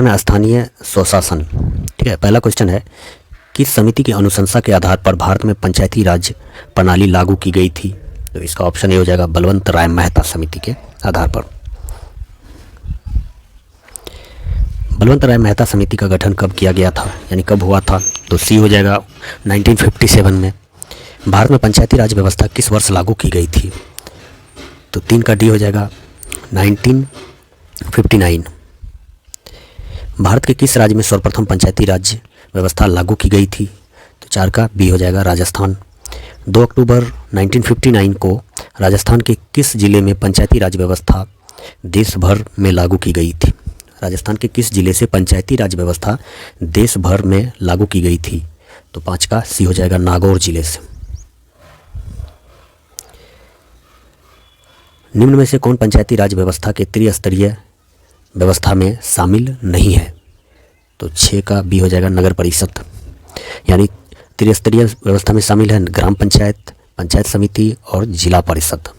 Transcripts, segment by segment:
में स्थानीय स्वशासन। ठीक है, पहला क्वेश्चन है, किस समिति की अनुशंसा के आधार पर भारत में पंचायती राज प्रणाली लागू की गई थी? तो इसका ऑप्शन ए हो जाएगा बलवंत राय मेहता समिति के आधार पर। बलवंत राय मेहता समिति का गठन कब किया गया था, यानी कब हुआ था? तो सी हो जाएगा 1957 में। भारत में पंचायती राज व्यवस्था किस वर्ष लागू की गई थी? तो 3 का डी हो जाएगा 1959। भारत के किस राज्य में सर्वप्रथम पंचायती राज व्यवस्था लागू की गई थी? तो 4 का बी हो जाएगा राजस्थान। 2 अक्टूबर 1959 को राजस्थान के किस जिले में पंचायती राज व्यवस्था देश भर में लागू की गई थी? राजस्थान के किस जिले से पंचायती राज व्यवस्था देश भर में लागू की गई थी? तो 5 का सी हो जाएगा नागौर जिले से। निम्न में से कौन पंचायती राज व्यवस्था के त्रिस्तरीय व्यवस्था में शामिल नहीं है? तो 6 का बी हो जाएगा नगर परिषद। यानी त्रिस्तरीय व्यवस्था में शामिल है ग्राम पंचायत, पंचायत समिति और जिला परिषद।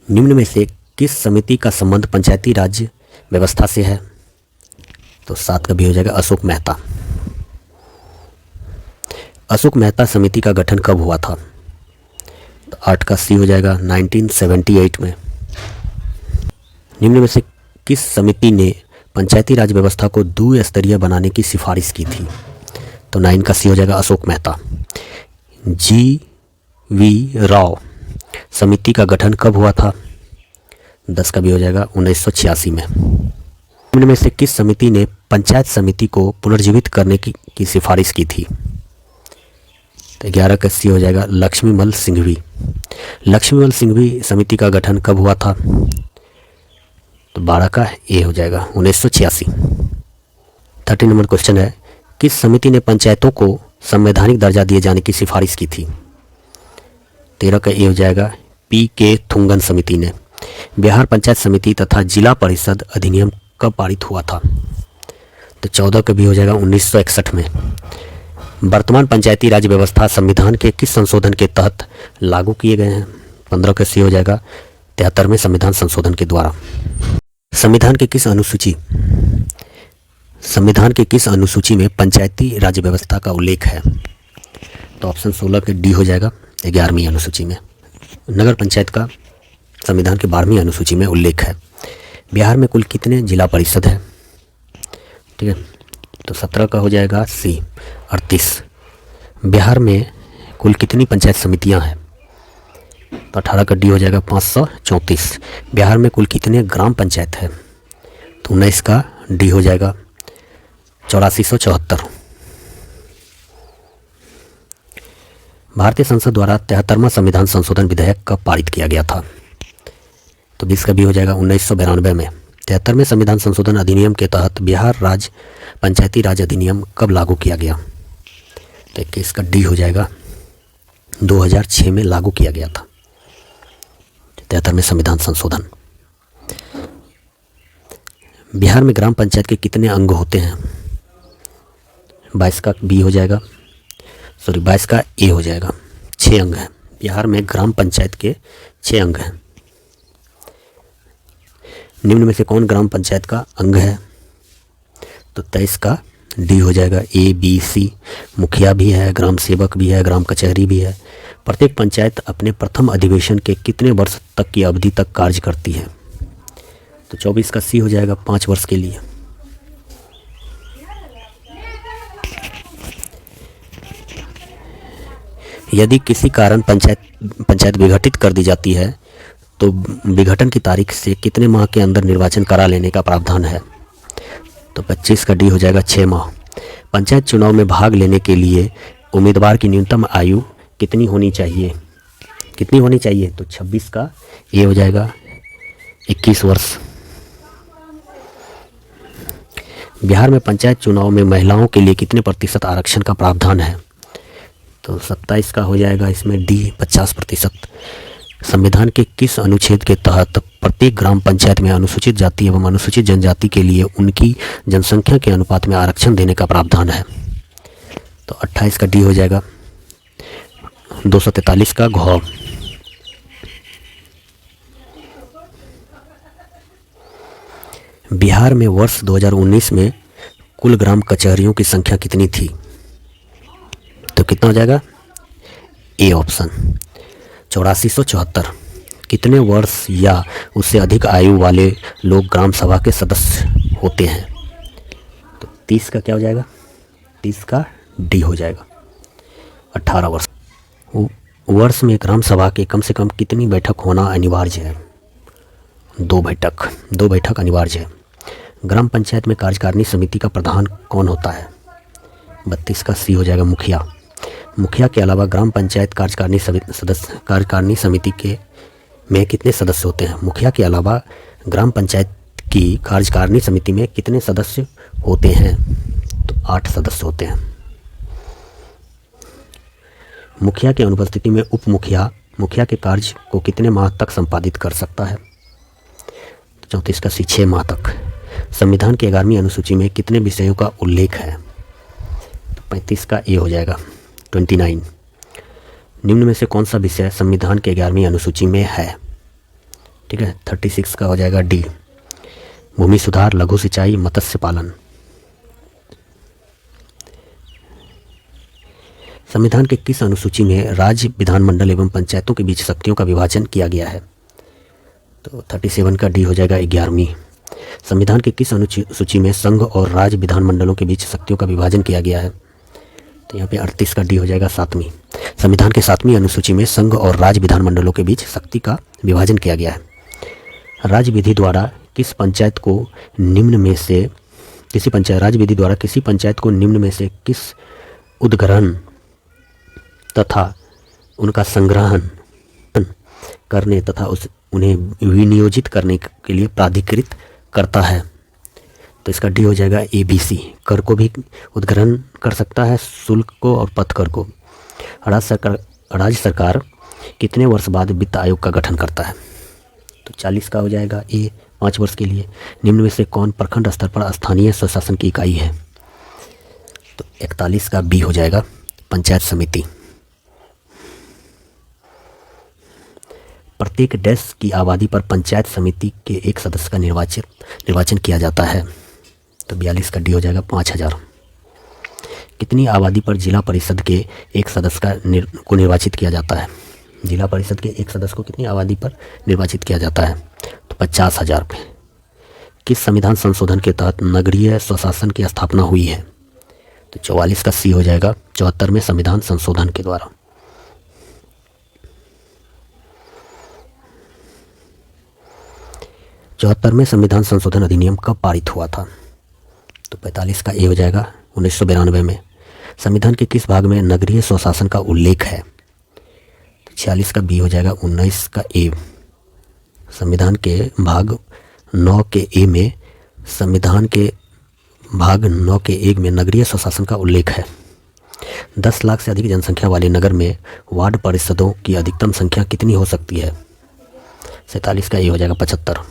निम्न में से किस समिति का संबंध पंचायती राज व्यवस्था से है? तो 7 का भी हो जाएगा अशोक मेहता। अशोक मेहता समिति का गठन कब हुआ था? तो 8 का सी हो जाएगा 1978 में। निम्न में से किस समिति ने पंचायती राज व्यवस्था को द्विस्तरीय बनाने की सिफारिश की थी? तो 9 का सी हो जाएगा अशोक मेहता। जी.वी. राव समिति का गठन कब हुआ था? 10 का भी हो जाएगा 1986 में। निम्न में से किस समिति ने पंचायत समिति को पुनर्जीवित करने की सिफारिश की थी? तो 11 का सी हो जाएगा लक्ष्मीमल सिंघवी। लक्ष्मीमल सिंघवी समिति का गठन कब हुआ था? तो 12 का ए हो जाएगा 1986। 30 नंबर क्वेश्चन है, किस समिति ने पंचायतों को संवैधानिक दर्जा दिए जाने की सिफारिश की थी? 13 का ए हो जाएगा पी.के. थुंगन समिति ने। बिहार पंचायत समिति तथा जिला परिषद अधिनियम कब पारित हुआ था? तो 14 का भी हो जाएगा 1961 में। वर्तमान पंचायती राज व्यवस्था संविधान के किस संशोधन के तहत लागू किए गए हैं? 15 का सी हो जाएगा 73वें संविधान संशोधन के द्वारा। संविधान के किस अनुसूची में पंचायती राज व्यवस्था का उल्लेख है? तो ऑप्शन 16 के डी हो जाएगा 11वीं अनुसूची में। नगर पंचायत का संविधान के 12वीं अनुसूची में उल्लेख है। बिहार में कुल कितने जिला परिषद है? ठीक है, तो 17 का हो जाएगा सी 38। बिहार में कुल कितनी पंचायत समितियां हैं? तो 18 का डी हो जाएगा 534। बिहार में कुल कितने ग्राम पंचायत है? तो 19 का डी हो जाएगा 8474। भारतीय संसद द्वारा 73वां संविधान संशोधन विधेयक कब पारित किया गया था? तो 20 का भी हो जाएगा 1992 में। 73वें संविधान संशोधन अधिनियम के तहत बिहार राज्य पंचायती राज अधिनियम कब लागू किया गया? तो 21 का डी हो जाएगा 2006 में लागू किया गया था 73वें संविधान संशोधन। बिहार में ग्राम पंचायत के कितने अंग होते हैं? 22 का बी हो जाएगा, 22 का ए हो जाएगा। 6 अंग हैं। बिहार में ग्राम पंचायत के 6 अंग हैं। निम्न में से कौन ग्राम पंचायत का अंग है? तो 23 का डी हो जाएगा ए बी सी। मुखिया भी है, ग्राम सेवक भी है, ग्राम कचहरी भी है। प्रत्येक पंचायत अपने प्रथम अधिवेशन के कितने वर्ष तक की अवधि तक कार्य करती है? तो 24 का सी हो जाएगा 5 वर्ष के लिए। यदि किसी कारण पंचायत विघटित कर दी जाती है तो विघटन की तारीख से कितने माह के अंदर निर्वाचन करा लेने का प्रावधान है? तो 25 का डी हो जाएगा 6 माह। पंचायत चुनाव में भाग लेने के लिए उम्मीदवार की न्यूनतम आयु कितनी होनी चाहिए? तो 26 का ए हो जाएगा 21 वर्ष। बिहार में पंचायत चुनाव में महिलाओं के लिए कितने प्रतिशत आरक्षण का प्रावधान है? तो 27 का हो जाएगा इसमें डी 50%। संविधान के किस अनुच्छेद के तहत प्रत्येक ग्राम पंचायत में अनुसूचित जाति एवं अनुसूचित जनजाति के लिए उनकी जनसंख्या के अनुपात में आरक्षण देने का प्रावधान है? तो 28 का डी हो जाएगा 243 का घ। बिहार में वर्ष 2019 में कुल ग्राम कचहरियों की संख्या कितनी थी? तो कितना हो जाएगा? A option 8474। कितने वर्ष या उससे अधिक आयु वाले लोग ग्राम सभा के सदस्य होते हैं? तो 30 का क्या हो जाएगा? 30 का डी हो जाएगा, 18 वर्ष। वर्ष में ग्राम सभा के कम से कम कितनी बैठक होना अनिवार्य है? 2 बैठक अनिवार्य है। ग्राम पंचायत में कार्यकारिणी समिति का प्रधान कौन होता है? 32 का सी हो जाएगा, मुखिया। मुखिया के अलावा ग्राम पंचायत कार्यकारिणी समिति के में कितने सदस्य होते हैं? मुखिया के अलावा ग्राम पंचायत की कार्यकारिणी समिति में कितने सदस्य होते हैं? तो 8 सदस्य होते हैं। मुखिया की अनुपस्थिति में उप मुखिया मुखिया के कार्य को कितने माह तक संपादित कर सकता है? 34 का सी 6 माह तक। संविधान की 11वीं अनुसूची में कितने विषयों का उल्लेख है? तो 35 का ए हो जाएगा, 29। निम्न में से कौन सा विषय संविधान के 11वीं अनुसूची में है? ठीक है, 36 का हो जाएगा डी, भूमि सुधार, लघु सिंचाई, मत्स्य पालन। संविधान के किस अनुसूची में राज्य, विधानमंडल एवं पंचायतों के बीच शक्तियों का विभाजन किया गया है? तो 37 का डी हो जाएगा, 11वीं। संविधान के किस अनुसूची में संघ और राज्य विधानमंडलों के बीच शक्तियों का विभाजन किया गया है? तो यहाँ पे 38 का डी हो जाएगा, 7वीं। संविधान के 7वीं अनुसूची में संघ और राज्य विधानमंडलों के बीच शक्ति का विभाजन किया गया है। राज्य विधि द्वारा किसी पंचायत को निम्न में से किस उद्ग्रहण तथा उनका संग्रहण करने तथा उन्हें विनियोजित करने के लिए प्राधिकृत करता है? तो इसका डी हो जाएगा, ABC। कर को भी उद्ग्रहण कर सकता है, शुल्क को और पथ कर को। राज्य सरकार कितने वर्ष बाद वित्त आयोग का गठन करता है? तो 40 का हो जाएगा ए, 5 वर्ष के लिए। निम्न में से कौन प्रखंड स्तर पर स्थानीय स्वशासन की इकाई है? तो 41 का बी हो जाएगा, पंचायत समिति। प्रत्येक डैश की आबादी पर पंचायत समिति के एक सदस्य का निर्वाचन किया जाता है। तो 42 का डी हो जाएगा, 5000। कितनी आबादी पर जिला परिषद के एक सदस्य को निर्वाचित किया जाता है? जिला परिषद के एक सदस्य को कितनी आबादी पर निर्वाचित किया जाता है? तो 50,000 पे। किस संविधान संशोधन के तहत नगरीय स्वशासन की स्थापना हुई है? तो 44 का सी हो जाएगा, 74वें संविधान संशोधन के द्वारा। चौहत्तरवें संविधान संशोधन अधिनियम कब पारित हुआ था? तो 45 का ए हो जाएगा, 1992 में। संविधान के किस भाग में नगरीय स्वशासन का उल्लेख है? तो 46 का बी हो जाएगा, 19 का ए। संविधान के भाग 9 के ए में नगरीय स्वशासन का उल्लेख है। 10 लाख से अधिक जनसंख्या वाले नगर में वार्ड परिषदों की अधिकतम संख्या कितनी हो सकती है? 47 का ए हो जाएगा, 75।